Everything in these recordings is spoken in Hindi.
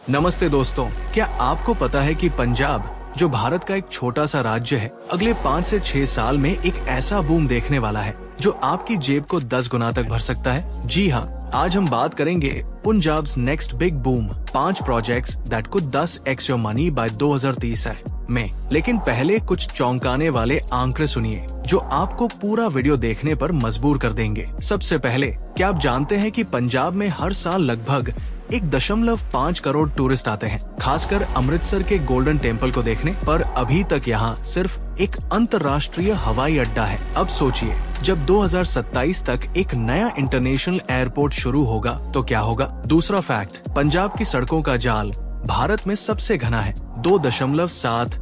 नमस्ते दोस्तों, क्या आपको पता है कि पंजाब, जो भारत का एक छोटा सा राज्य है, अगले 5 से 6 साल में एक ऐसा बूम देखने वाला है जो आपकी जेब को 10 गुना तक भर सकता है। जी हाँ, आज हम बात करेंगे Punjab's next big boom, 5 projects that could 10x your money by 2030 में। लेकिन पहले कुछ चौंकाने वाले आंकड़े सुनिए जो आपको पूरा वीडियो देखने पर मजबूर कर देंगे। सबसे पहले, क्या आप जानते हैं कि पंजाब में हर साल लगभग 1.5 करोड़ टूरिस्ट आते हैं, खासकर अमृतसर के गोल्डन टेम्पल को देखने। पर अभी तक यहाँ सिर्फ एक अंतर्राष्ट्रीय हवाई अड्डा है। अब सोचिए, जब 2027 तक एक नया इंटरनेशनल एयरपोर्ट शुरू होगा तो क्या होगा। दूसरा फैक्ट, पंजाब की सड़कों का जाल भारत में सबसे घना है, 2.79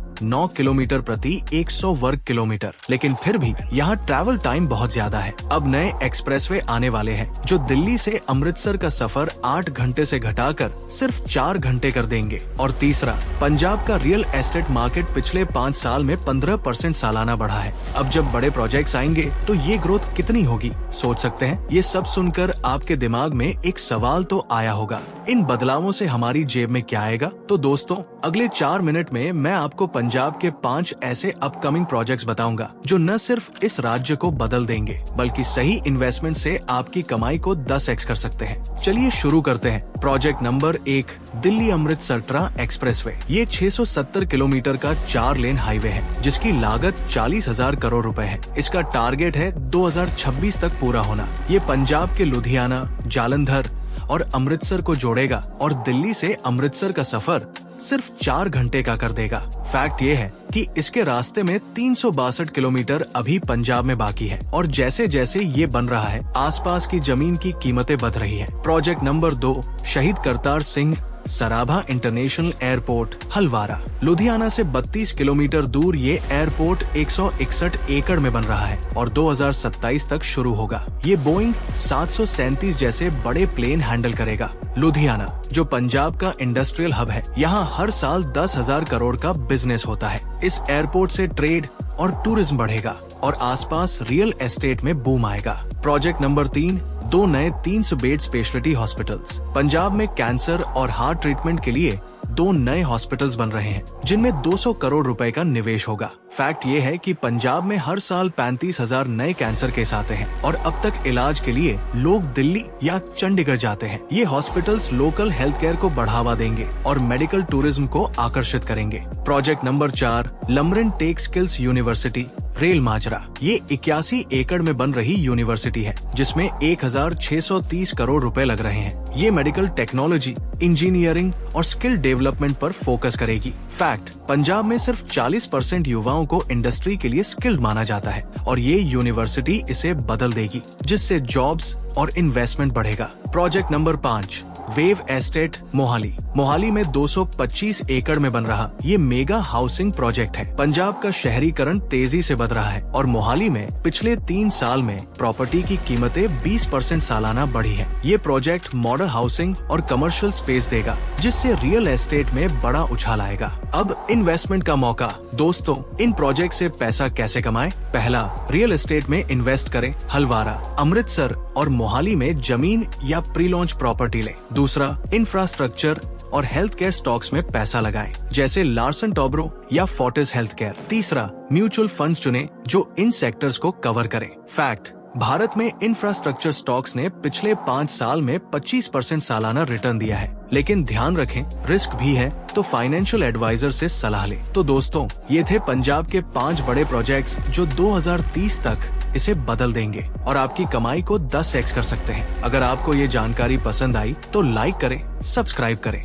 किलोमीटर प्रति 100 वर्ग किलोमीटर। लेकिन फिर भी यहाँ ट्रैवल टाइम बहुत ज्यादा है। अब नए एक्सप्रेसवे आने वाले हैं जो दिल्ली से अमृतसर का सफर 8 घंटे से घटाकर सिर्फ 4 घंटे कर देंगे। और तीसरा, पंजाब का रियल एस्टेट मार्केट पिछले 5 साल में 15% सालाना बढ़ा है। अब जब बड़े प्रोजेक्ट्स आएंगे तो ये ग्रोथ कितनी होगी, सोच सकते हैं। ये सब सुनकर आपके दिमाग में एक सवाल तो आया होगा, इन बदलावों से हमारी जेब में क्या आएगा। तो दोस्तों, अगले 4 मिनट में मैं आपको पंजाब के 5 ऐसे अपकमिंग प्रोजेक्ट्स बताऊंगा जो न सिर्फ इस राज्य को बदल देंगे बल्कि सही इन्वेस्टमेंट से आपकी कमाई को 10x कर सकते हैं। चलिए शुरू करते हैं। प्रोजेक्ट नंबर 1, दिल्ली अमृतसर ट्रा एक्सप्रेसवे। ये 670 किलोमीटर का 4 लेन हाईवे है जिसकी लागत 40,000 करोड़ रुपए है। इसका टारगेट है 2026 तक पूरा होना। ये पंजाब के लुधियाना, जालंधर और अमृतसर को जोड़ेगा और दिल्ली से अमृतसर का सफर सिर्फ 4 घंटे का कर देगा। फैक्ट ये है कि इसके रास्ते में 362 किलोमीटर अभी पंजाब में बाकी है और जैसे जैसे ये बन रहा है, आसपास की जमीन की कीमतें बढ़ रही है। प्रोजेक्ट नंबर 2, शहीद करतार सिंह सराभा इंटरनेशनल एयरपोर्ट, हलवारा। लुधियाना से 32 किलोमीटर दूर ये एयरपोर्ट 161 एकड़ में बन रहा है और 2027 तक शुरू होगा। ये बोइंग 737 जैसे बड़े प्लेन हैंडल करेगा। लुधियाना, जो पंजाब का इंडस्ट्रियल हब है, यहाँ हर साल 10,000 करोड़ का बिजनेस होता है। इस एयरपोर्ट से ट्रेड और टूरिज्म बढ़ेगा और आसपास रियल एस्टेट में बूम आएगा। प्रोजेक्ट नंबर 3, 2 नए 300 बेड स्पेशलिटी हॉस्पिटल्स। पंजाब में कैंसर और हार्ट ट्रीटमेंट के लिए 2 नए हॉस्पिटल्स बन रहे हैं जिनमें 200 करोड़ रुपए का निवेश होगा। फैक्ट ये है कि पंजाब में हर साल 35,000 नए कैंसर केस आते हैं और अब तक इलाज के लिए लोग दिल्ली या चंडीगढ़ जाते हैं। ये हॉस्पिटल्स लोकल हेल्थ केयर को बढ़ावा देंगे और मेडिकल टूरिज्म को आकर्षित करेंगे। Project number 4, Lamrin tech skills university, Rail Majra. ये 81 एकड़ में बन रही यूनिवर्सिटी है जिसमें 1,630 करोड़ रुपए लग रहे हैं। ये मेडिकल टेक्नोलॉजी, इंजीनियरिंग और स्किल डेवलपमेंट पर फोकस करेगी। फैक्ट, पंजाब में सिर्फ 40% युवाओं को इंडस्ट्री के लिए स्किल्ड माना जाता है और ये यूनिवर्सिटी इसे बदल देगी जिससे जॉब्स और इन्वेस्टमेंट बढ़ेगा। Project number 5, wave estate Mohali. Mohali में 225 एकड़ में बन रहा ये मेगा हाउसिंग प्रोजेक्ट है। पंजाब का शहरीकरण तेजी से बढ़ रहा है और मोहाली में पिछले 3 साल में प्रॉपर्टी की कीमतें 20% सालाना बढ़ी है। ये प्रोजेक्ट मॉडल हाउसिंग और कमर्शियल स्पेस देगा जिससे रियल एस्टेट में बड़ा उछाल आएगा। अब इन्वेस्टमेंट का मौका। दोस्तों, इन प्रोजेक्ट से पैसा कैसे कमाएं? पहला, रियल एस्टेट में इन्वेस्ट करें। हलवारा, अमृतसर और मोहाली में जमीन या प्री लॉन्च प्रॉपर्टी लें। दूसरा, इंफ्रास्ट्रक्चर और हेल्थ केयर स्टॉक्स में पैसा लगाएं, जैसे लार्सन टॉब्रो या फोर्टिस हेल्थ केयर। तीसरा, म्यूचुअल फंड्स चुनें जो इन सेक्टर्स को कवर करें। फैक्ट, भारत में इंफ्रास्ट्रक्चर स्टॉक्स ने पिछले 5 साल में 25% सालाना रिटर्न दिया है। लेकिन ध्यान रखें, रिस्क भी है, तो फाइनेंशियल एडवाइजर से सलाह लें। तो दोस्तों, ये थे पंजाब के 5 बड़े प्रोजेक्ट्स जो 2030 तक इसे बदल देंगे और आपकी कमाई को 10x कर सकते हैं। अगर आपको ये जानकारी पसंद आई तो लाइक करें, सब्सक्राइब करें।